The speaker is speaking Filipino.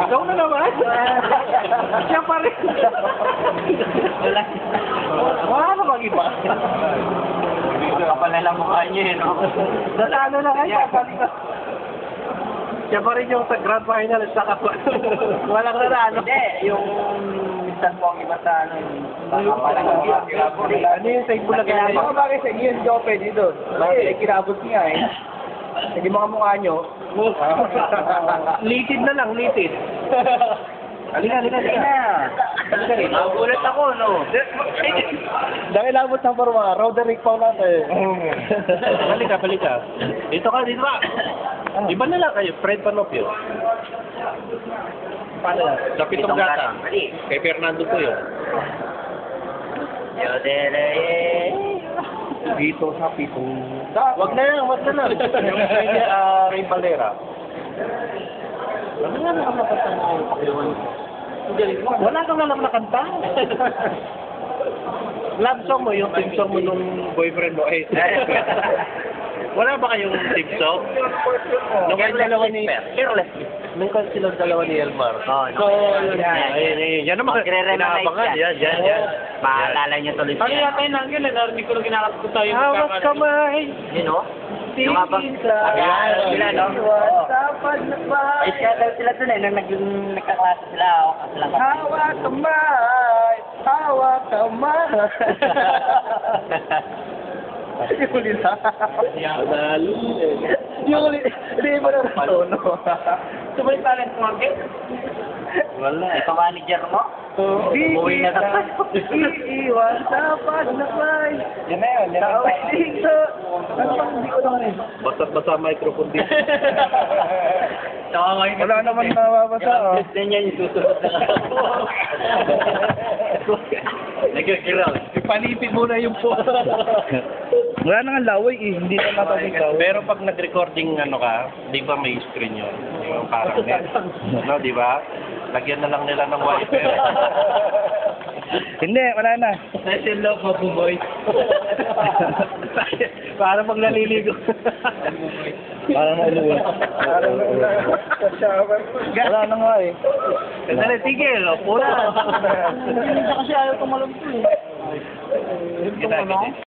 Ikaw na naman. Siya pa rin. Wala na bang iba? Kapal na lang mukha niya, no? Ano na kayo? Siya pa rin yung sa grand final at saka walang nanalo. Hindi, yung minsan po ang iba sa ano, Ano yung sa ibula kaya? mga bagay sa inyo, hindi ako pwede doon. Bakit? Kinabot niya eh. Hindi mga mukha nyo. Litid na lang, litid. Halika. Nagulat ako, no? Dahil abot ng parwa, Roderick Paul natin. Halika. Dito ka. Iba na lang kayo, Fred Panopio. Paano yan? Sa pitong gata. Kay Fernando po yun. Dito sa pitong... Wag na lang. Yung Ray Valera. Ano nga nakakanta ng Panginoon? Wala kang alam na kanta. Love song mo, yung team song mo nung boyfriend mo. Wala ba kayong team song? Nung dalawa ni... Nung silang dalawa ni Elmar. So, yan naman. Pinaabangan. Yan. Maalala niyo tuloy siya. Ano yata yung nanggil? Narinig ko na ginakata ko tayo. Hawak kamay. Yun, no? Yung habang... Sila, no? Ay, siya daw sila dun eh. Nung nagkaklase sila. Hawak kamay. Yung ulit ha? Yung ulit. Hindi mo na tono. Sumalik pa rin market? Wala. Ito manager mo? Umuwi na sa iiwan sa pagnapay. Yan na yun. Tawag dito. Ano bang hindi ko naman eh? Basta microphone dito. Wala naman nababasa. Yan yung susunod na. Nagkakiraw. Ipalipid mo na yung po. Wala nang laway eh. Hindi na matawag laway. Pero pag nag-recording ka, di ba may screen yun? Yung parang net. No, di ba? Lagyan na lang nila ng wiper. Hindi, wala na. Session love mo po, boy. Para pag naliligo. Parang nauluwa. Wala na nga eh. Sandali, tigil. Pula. Kasi ayaw tumalong po eh. Kita.